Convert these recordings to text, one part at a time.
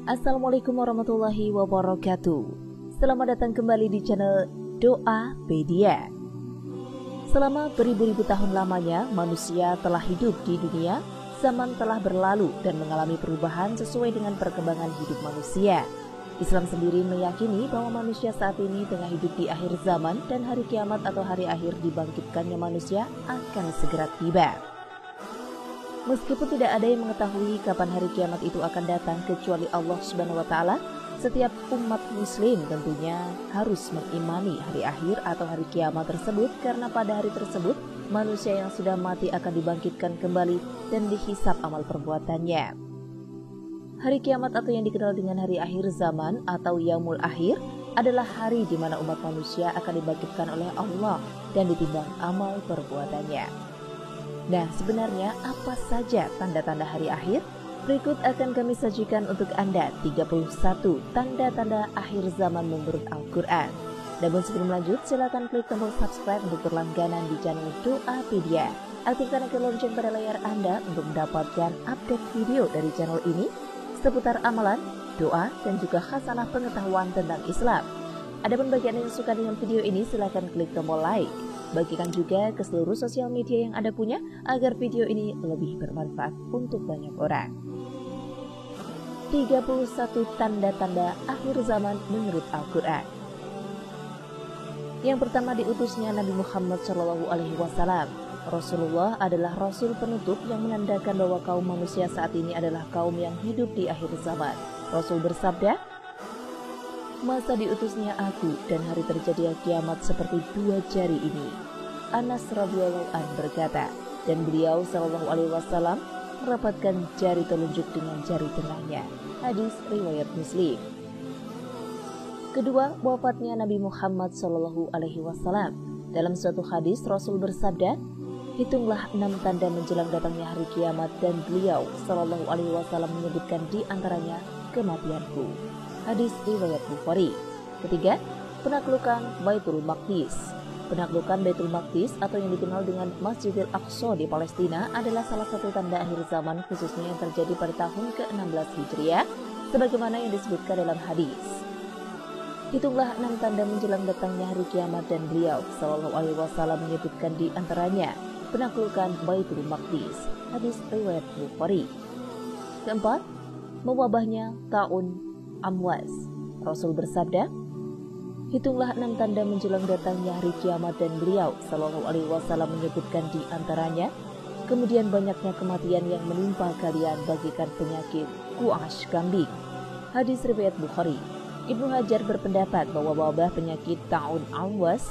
Assalamualaikum warahmatullahi wabarakatuh. Selamat datang kembali di channel Doapedia. Selama beribu-ribu tahun lamanya, manusia telah hidup di dunia. Zaman telah berlalu dan mengalami perubahan sesuai dengan perkembangan hidup manusia. Islam sendiri meyakini bahwa manusia saat ini tengah hidup di akhir zaman dan hari kiamat atau hari akhir dibangkitkannya manusia akan segera tiba. Meskipun tidak ada yang mengetahui kapan hari kiamat itu akan datang kecuali Allah Subhanahu wa taala, setiap umat muslim tentunya harus mengimani hari akhir atau hari kiamat tersebut karena pada hari tersebut manusia yang sudah mati akan dibangkitkan kembali dan dihisap amal perbuatannya. Hari kiamat atau yang dikenal dengan hari akhir zaman atau Yaumul Akhir adalah hari di mana umat manusia akan dibangkitkan oleh Allah dan ditimbang amal perbuatannya. Nah, sebenarnya apa saja tanda-tanda hari akhir? Berikut akan kami sajikan untuk Anda 31 tanda-tanda akhir zaman menurut Al-Quran. Namun sebelum lanjut, silakan klik tombol subscribe untuk berlangganan di channel Doapedia. Aktifkan icon lonceng pada layar Anda untuk mendapatkan update video dari channel ini seputar amalan, doa, dan juga khasanah pengetahuan tentang Islam. Adapun bagi Anda yang suka dengan video ini, silakan klik tombol like. Bagikan juga ke seluruh sosial media yang Anda punya agar video ini lebih bermanfaat untuk banyak orang. 31 tanda-tanda akhir zaman menurut Al-Quran. Yang pertama, diutusnya Nabi Muhammad SAW. Rasulullah adalah Rasul penutup yang menandakan bahwa kaum manusia saat ini adalah kaum yang hidup di akhir zaman. Rasul bersabda, "Masa diutusnya aku dan hari terjadi kiamat seperti dua jari ini." Anas radhiyallahu anhu berkata, dan beliau sallallahu alaihi wasallam merapatkan jari telunjuk dengan jari tengahnya. Hadis riwayat Muslim. Kedua, wafatnya Nabi Muhammad sallallahu alaihi wasallam. Dalam suatu hadis Rasul bersabda, "Hitunglah 6 tanda menjelang datangnya hari kiamat," dan beliau sallallahu alaihi wasallam menyebutkan di antaranya kematianku. Hadis riwayat Bukhari. Ketiga, penaklukan Baitul Maqdis. Penaklukan Baitul Maqdis atau yang dikenal dengan Masjidil Aqsa di Palestina adalah salah satu tanda akhir zaman khususnya yang terjadi pada tahun ke-16 Hijriah sebagaimana yang disebutkan dalam hadis. Hitunglah 6 tanda menjelang datangnya hari kiamat dan beliau sallallahu alaihi wasallam menyebutkan di antaranya penaklukan Baitul Maqdis. Hadis riwayat Bukhari. Keempat, mewabahnya taun Amwas. Rasul bersabda, "Hitunglah 6 tanda menjelang datangnya hari kiamat," dan beliau sallallahu alaihi wasallam menyebutkan di antaranya, kemudian banyaknya kematian yang menimpa kalian bagaikan penyakit kuash kambing. Hadis riwayat Bukhari. Ibnu Hajar berpendapat bahwa wabah penyakit Ta'un Amwas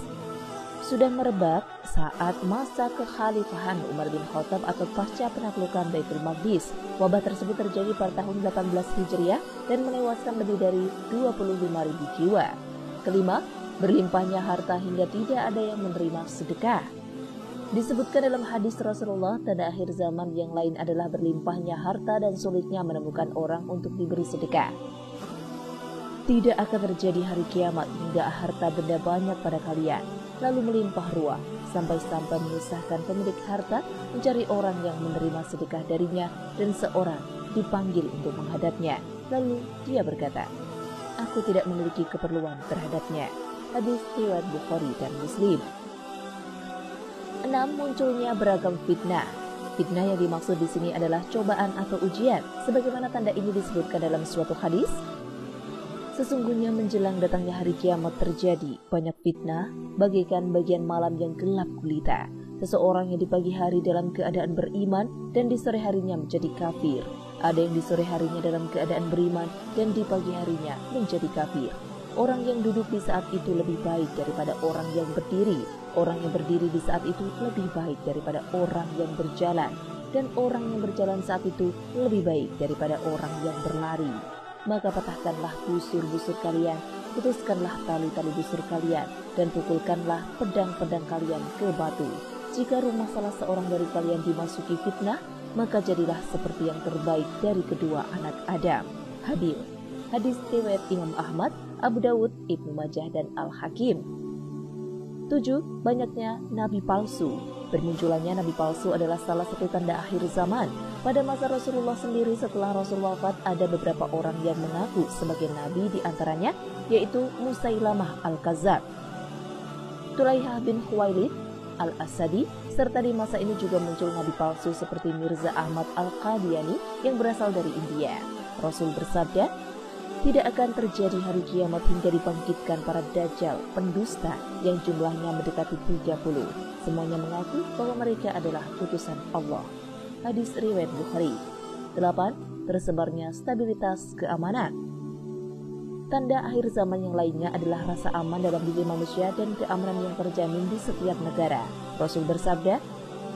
sudah merebak saat masa kekhalifahan Umar bin Khattab atau pasca penaklukan Baitul Maqdis. Wabah tersebut terjadi pada tahun 18 Hijriah dan menewaskan lebih dari 25.000 jiwa. Kelima, berlimpahnya harta hingga tidak ada yang menerima sedekah. Disebutkan dalam hadis Rasulullah, tanda akhir zaman yang lain adalah berlimpahnya harta dan sulitnya menemukan orang untuk diberi sedekah. Tidak akan terjadi hari kiamat hingga harta benda banyak pada kalian, lalu melimpah ruah, sampai-sampai menyusahkan pemilik harta mencari orang yang menerima sedekah darinya, dan seorang dipanggil untuk menghadapnya. Lalu dia berkata, "Aku tidak memiliki keperluan terhadapnya." Hadis riwayat Bukhari dan Muslim. 6. Munculnya beragam fitnah. Fitnah yang dimaksud di sini adalah cobaan atau ujian. Sebagaimana tanda ini disebutkan dalam suatu hadis, "Sesungguhnya menjelang datangnya hari kiamat terjadi banyak fitnah bagaikan bagian malam yang gelap gulita. Seseorang yang di pagi hari dalam keadaan beriman dan di sore harinya menjadi kafir. Ada yang di sore harinya dalam keadaan beriman dan di pagi harinya menjadi kafir. Orang yang duduk di saat itu lebih baik daripada orang yang berdiri. Orang yang berdiri di saat itu lebih baik daripada orang yang berjalan. Dan orang yang berjalan saat itu lebih baik daripada orang yang berlari. Maka patahkanlah busur-busur kalian, putuskanlah tali-tali busur kalian, dan pukulkanlah pedang-pedang kalian ke batu. Jika rumah salah seorang dari kalian dimasuki fitnah, maka jadilah seperti yang terbaik dari kedua anak Adam." Habil. Hadis riwayat Imam Ahmad, Abu Dawud, Ibnu Majah, dan Al-Hakim. 7. 7. Banyaknya nabi palsu. Bermunculannya nabi palsu adalah salah satu tanda akhir zaman. Pada masa Rasulullah sendiri setelah Rasul wafat, ada beberapa orang yang mengaku sebagai nabi, di antaranya yaitu Musailamah Al-Kadzdzab, Tulaihah bin Khuwailid Al-Asadi, serta di masa ini juga muncul nabi palsu seperti Mirza Ahmad Al-Qadiani yang berasal dari India. Rasul bersabda, tidak akan terjadi hari kiamat hingga dibangkitkan para dajjal, pendusta yang jumlahnya mendekati 30. Semuanya mengaku bahwa mereka adalah utusan Allah. Hadis riwayat Bukhari. 8. Tersebarnya stabilitas keamanan. Tanda akhir zaman yang lainnya adalah rasa aman dalam diri manusia dan keamanan yang terjamin di setiap negara. Rasul bersabda,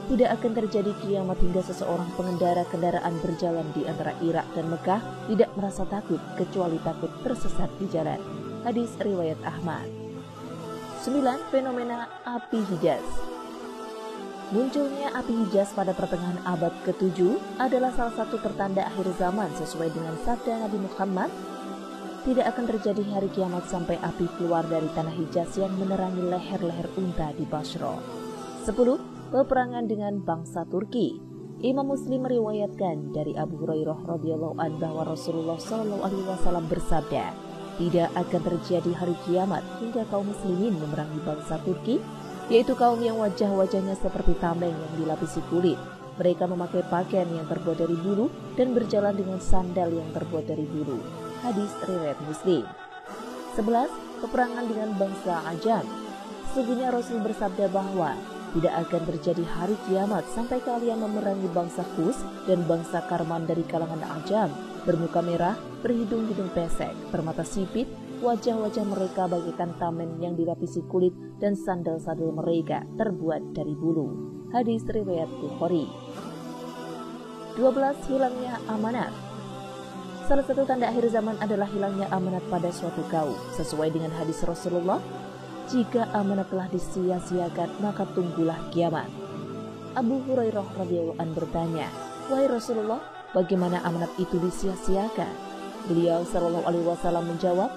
tidak akan terjadi kiamat hingga seseorang pengendara kendaraan berjalan di antara Irak dan Mekah tidak merasa takut kecuali takut tersesat di jalan. Hadis riwayat Ahmad. 9. Fenomena api Hijaz. Munculnya api Hijaz pada pertengahan abad ke-7 adalah salah satu pertanda akhir zaman sesuai dengan sabda Nabi Muhammad, tidak akan terjadi hari kiamat sampai api keluar dari tanah Hijaz yang menerangi leher-leher unta di Basra. 10. Peperangan dengan bangsa Turki. Imam Muslim meriwayatkan dari Abu Hurairah radhiyallahu anhu bahwa Rasulullah SAW bersabda, tidak akan terjadi hari kiamat hingga kaum muslimin memerangi bangsa Turki, yaitu kaum yang wajah-wajahnya seperti tameng yang dilapisi kulit. Mereka memakai pakaian yang terbuat dari bulu dan berjalan dengan sandal yang terbuat dari bulu. Hadis riwayat Muslim. 11. Peperangan dengan bangsa Ajam. Sesungguhnya Rasul bersabda bahwa tidak akan terjadi hari kiamat sampai kalian memerangi bangsa Kus dan bangsa Karman dari kalangan Ajam, bermuka merah, berhidung-hidung pesek, bermata sipit, wajah-wajah mereka bagaikan tameng yang dilapisi kulit dan sandal-sandal mereka terbuat dari bulu. Hadis riwayat Bukhari. 12. Hilangnya amanat. Salah satu tanda akhir zaman adalah hilangnya amanat pada suatu kaum. Sesuai dengan hadis Rasulullah, jika amanat telah disia-siakan maka tunggulah kiamat. Abu Hurairah radhiyallahu anhu bertanya, wahai Rasulullah, bagaimana amanat itu disia-siakan? Beliau sallallahu alaihi wasallam menjawab,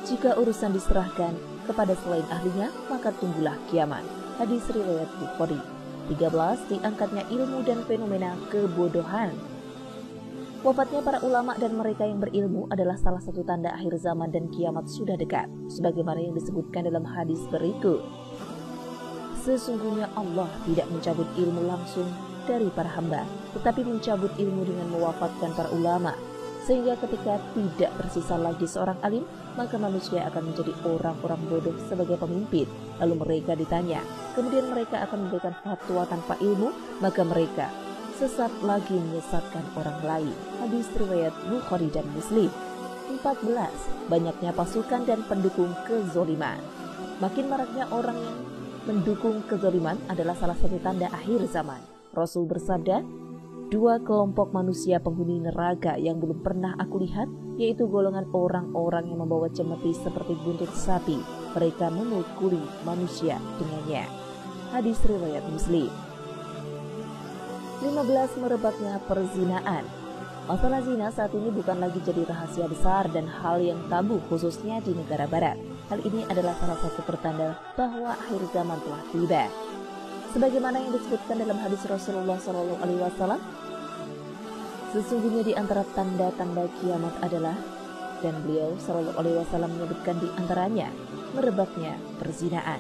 jika urusan diserahkan kepada selain ahlinya maka tunggulah kiamat. Hadis riwayat Bukhari. 13. Diangkatnya ilmu dan fenomena kebodohan. Wafatnya para ulama dan mereka yang berilmu adalah salah satu tanda akhir zaman dan kiamat sudah dekat, sebagaimana yang disebutkan dalam hadis berikut. Sesungguhnya Allah tidak mencabut ilmu langsung dari para hamba, tetapi mencabut ilmu dengan mewafatkan para ulama, sehingga ketika tidak tersisa lagi seorang alim, maka manusia akan menjadi orang-orang bodoh sebagai pemimpin. Lalu mereka ditanya, kemudian mereka akan memberikan fatwa tanpa ilmu, maka mereka sesat lagi menyesatkan orang lain. Hadis riwayat Bukhari dan Muslim. 14. Banyaknya pasukan dan pendukung kezoliman. Makin maraknya orang yang mendukung kezoliman adalah salah satu tanda akhir zaman. Rasul bersabda, 2 kelompok manusia penghuni neraka yang belum pernah aku lihat, yaitu golongan orang-orang yang membawa cemeti seperti buntut sapi. Mereka memukuli manusia dengannya. Hadis riwayat Muslim. 15. Merebaknya perzinaan. Masalah zina saat ini bukan lagi jadi rahasia besar dan hal yang tabu khususnya di negara barat. Hal ini adalah salah satu pertanda bahwa akhir zaman telah tiba. Sebagaimana yang disebutkan dalam hadis Rasulullah SAW, sesungguhnya di antara tanda-tanda kiamat adalah, dan beliau SAW menyebutkan di antaranya, merebaknya perzinaan.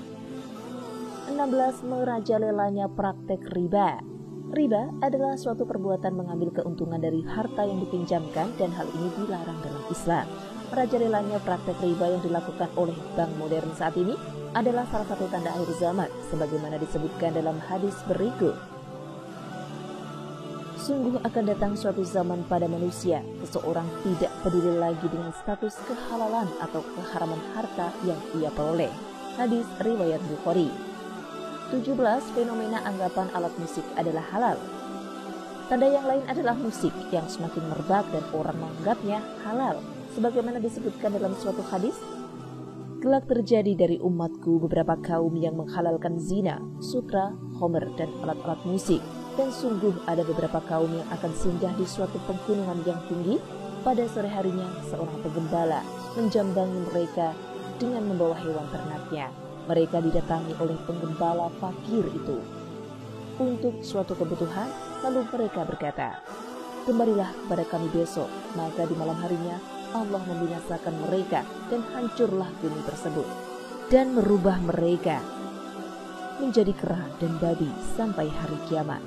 16. Merajalelanya praktek riba. Riba adalah suatu perbuatan mengambil keuntungan dari harta yang dipinjamkan dan hal ini dilarang dalam Islam. Merajalelanya praktek riba yang dilakukan oleh bank modern saat ini adalah salah satu tanda akhir zaman, sebagaimana disebutkan dalam hadis berikut. Sungguh akan datang suatu zaman pada manusia, seseorang tidak peduli lagi dengan status kehalalan atau keharaman harta yang ia peroleh. Hadis riwayat Bukhari. 17. Fenomena anggapan alat musik adalah halal. Tanda yang lain adalah musik yang semakin merebak dan orang menganggapnya halal. Sebagaimana disebutkan dalam suatu hadis, kelak terjadi dari umatku beberapa kaum yang menghalalkan zina, sutra, homer, dan alat-alat musik. Dan sungguh ada beberapa kaum yang akan singgah di suatu pegunungan yang tinggi. Pada sore harinya seorang penggembala menjambangi mereka dengan membawa hewan ternaknya. Mereka didatangi oleh penggembala fakir itu untuk suatu kebutuhan, lalu mereka berkata, "Kembalilah kepada kami besok." Maka di malam harinya Allah membinasakan mereka dan hancurlah bumi tersebut dan merubah mereka menjadi kera dan babi sampai hari kiamat.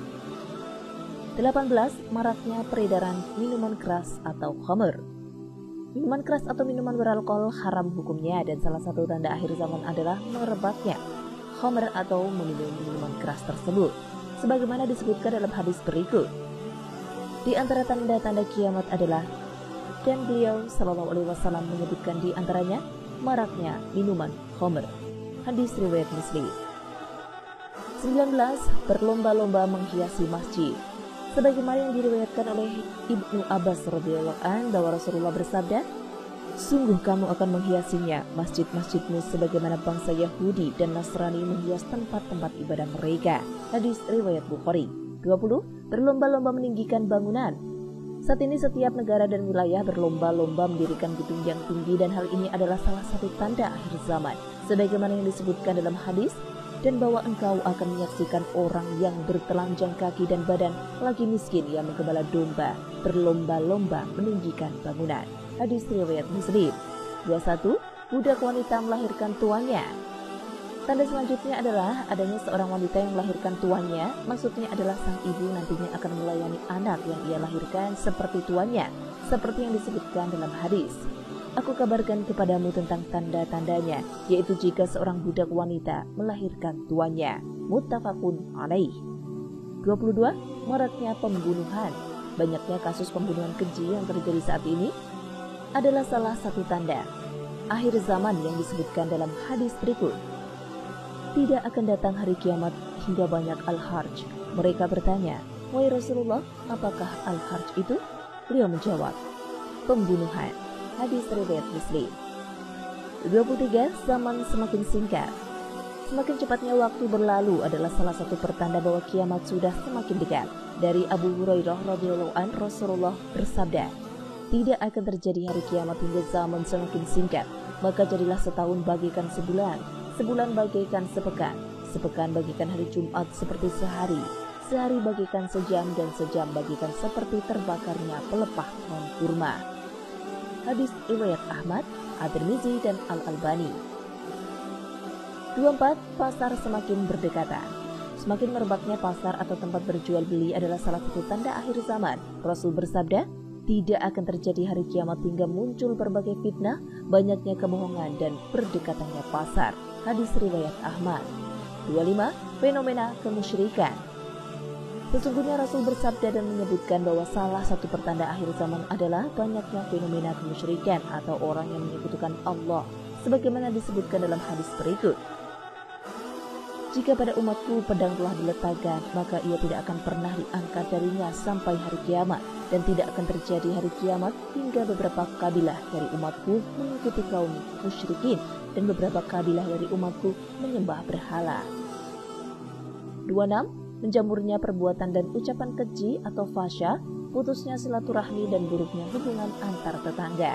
18. Maraknya peredaran minuman keras atau khamr. Minuman keras atau minuman beralkohol haram hukumnya, dan salah satu tanda akhir zaman adalah merebaknya khamr atau meminum minuman keras tersebut, sebagaimana disebutkan dalam hadis berikut. Di antara tanda-tanda kiamat adalah, dan beliau Shallallahu Alaihi Wasallam menyebutkan di antaranya maraknya minuman khamr. Hadis riwayat Muslim. 19. Berlomba-lomba menghiasi masjid. Sebagaimana yang diriwayatkan oleh Ibnu Abbas radhiyallahu anhu bahwa Rasulullah bersabda, "Sungguh kamu akan menghiasinya masjid-masjidmu sebagaimana bangsa Yahudi dan Nasrani menghias tempat-tempat ibadah mereka." Hadis riwayat Bukhari. 20. Berlomba-lomba meninggikan bangunan. Saat ini setiap negara dan wilayah berlomba-lomba mendirikan gedung yang tinggi, dan hal ini adalah salah satu tanda akhir zaman, sebagaimana yang disebutkan dalam hadis, "Dan bahwa engkau akan menyaksikan orang yang bertelanjang kaki dan badan lagi miskin yang menggembala domba, berlomba-lomba meninggikan bangunan." Hadis riwayat Muslim. 21. Budak wanita melahirkan tuannya. Tanda selanjutnya adalah adanya seorang wanita yang melahirkan tuannya. Maksudnya adalah sang ibu nantinya akan melayani anak yang ia lahirkan seperti tuannya, seperti yang disebutkan dalam hadis, "Aku kabarkan kepadamu tentang tanda-tandanya, yaitu jika seorang budak wanita melahirkan tuannya." Muttafaqun alaih. 22. Maraknya pembunuhan. Banyaknya kasus pembunuhan keji yang terjadi saat ini adalah salah satu tanda akhir zaman yang disebutkan dalam hadis berikut. Tidak akan datang hari kiamat hingga banyak al-harj. Mereka bertanya, "Wahai Rasulullah, apakah al-harj itu?" Beliau menjawab, "Pembunuhan." Hadis riwayat Muslim. 23. Zaman semakin singkat. Semakin cepatnya waktu berlalu adalah salah satu pertanda bahwa kiamat sudah semakin dekat. Dari Abu Hurairah radhiyallahu anhu, Rasulullah bersabda, "Tidak akan terjadi hari kiamat hingga zaman semakin singkat, maka jadilah setahun bagikan sebulan, sebulan bagikan sepekan, sepekan bagikan hari Jumat seperti sehari, sehari bagikan sejam, dan sejam bagikan seperti terbakarnya pelepah pohon kurma." Hadis riwayat Ahmad, At-Tirmizi, dan Al-Albani. 24. Pasar semakin berdekatan. Semakin merebaknya pasar atau tempat berjual beli adalah salah satu tanda akhir zaman. Rasul bersabda, "Tidak akan terjadi hari kiamat hingga muncul berbagai fitnah, banyaknya kebohongan, dan berdekatannya pasar." Hadis riwayat Ahmad. 25. Fenomena kemusyrikan. Sesungguhnya Rasul bersabda dan menyebutkan bahwa salah satu pertanda akhir zaman adalah banyaknya fenomena kemusyrikan atau orang yang menyekutukan Allah, sebagaimana disebutkan dalam hadis berikut, "Jika pada umatku pedang telah diletakkan, maka ia tidak akan pernah diangkat darinya sampai hari kiamat, dan tidak akan terjadi hari kiamat hingga beberapa kabilah dari umatku mengikuti kaum musyrikin, dan beberapa kabilah dari umatku menyembah berhala." 26. Menjamurnya perbuatan dan ucapan keji atau fasya, putusnya silaturahmi, dan buruknya hubungan antar tetangga.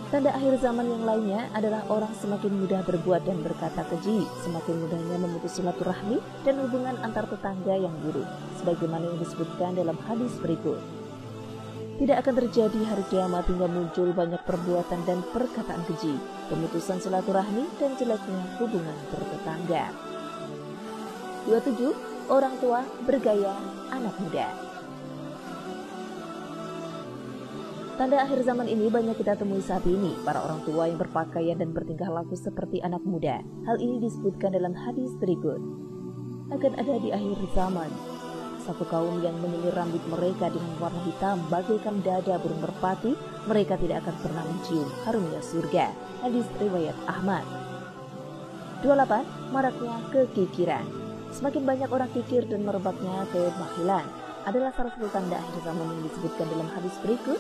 Tanda akhir zaman yang lainnya adalah orang semakin mudah berbuat dan berkata keji, semakin mudahnya memutus silaturahmi dan hubungan antar tetangga yang buruk, sebagaimana yang disebutkan dalam hadis berikut. Tidak akan terjadi hari kiamat hingga muncul banyak perbuatan dan perkataan keji, pemutusan silaturahmi, dan jeleknya hubungan bertetangga. 27. Orang tua bergaya anak muda. Tanda akhir zaman ini banyak kita temui saat ini, para orang tua yang berpakaian dan bertingkah laku seperti anak muda. Hal ini disebutkan dalam hadis berikut. Akan ada di akhir zaman satu kaum yang menyihir rambut mereka dengan warna hitam bagaikan dada burung merpati. Mereka tidak akan pernah mencium harumnya surga. Hadis riwayat Ahmad. 28. Maraknya kekikiran. Semakin banyak orang kikir dan merebaknya kebahilan adalah salah satu tanda akhir zaman yang disebutkan dalam hadis berikut.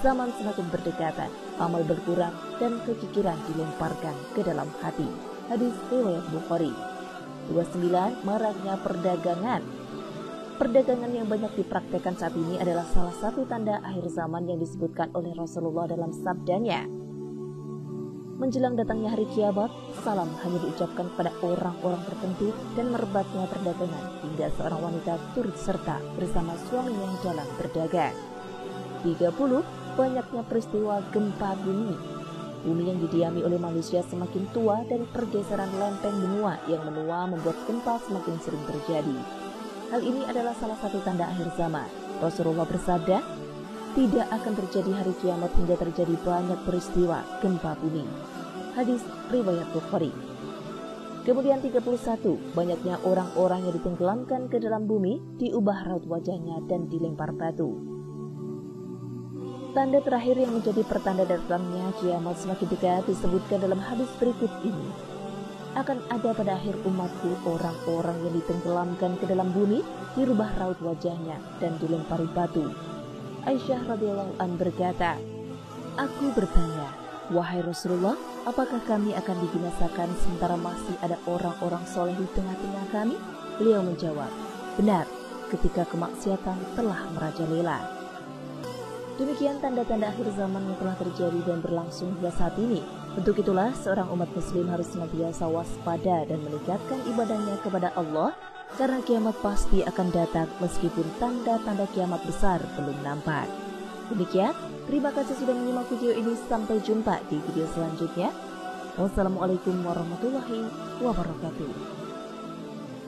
Zaman semakin berdekatan, amal berkurang, dan kekikiran dilemparkan ke dalam hati. Hadis riwayat Bukhari. 29. Maraknya perdagangan. Perdagangan yang banyak dipraktekkan saat ini adalah salah satu tanda akhir zaman yang disebutkan oleh Rasulullah dalam sabdanya, Menjelang datangnya hari kiamat, salam hanya diucapkan pada orang-orang tertentu dan merebaknya perdagangan hingga seorang wanita turut serta bersama suaminya dalam berdagang. 30. Banyaknya peristiwa gempa bumi. Bumi yang didiami oleh manusia semakin tua dan pergeseran lempeng benua yang menua membuat gempa semakin sering terjadi. Hal ini adalah salah satu tanda akhir zaman. Rasulullah bersabda, tidak akan terjadi hari kiamat hingga terjadi banyak peristiwa gempa bumi. Hadis riwayat Bukhari. Kemudian 31, banyaknya orang-orang yang ditenggelamkan ke dalam bumi, diubah raut wajahnya dan dilempar batu. Tanda terakhir yang menjadi pertanda datangnya kiamat semakin dekat disebutkan dalam hadis berikut ini. Akan ada pada akhir umatku orang-orang yang ditenggelamkan ke dalam bumi, dirubah raut wajahnya dan dilempari batu. Aisyah radhiyallahu anha berkata, aku bertanya, wahai Rasulullah, apakah kami akan dibinasakan sementara masih ada orang-orang soleh di tengah-tengah kami? Beliau menjawab, benar, ketika kemaksiatan telah merajalela. Demikian tanda-tanda akhir zaman yang telah terjadi dan berlangsung hingga saat ini. Untuk itulah seorang umat muslim harus senantiasa waspada dan meningkatkan ibadahnya kepada Allah, karena kiamat pasti akan datang meskipun tanda-tanda kiamat besar belum nampak. Demikian, terima kasih sudah menyimak video ini. Sampai jumpa di video selanjutnya. Wassalamualaikum warahmatullahi wabarakatuh.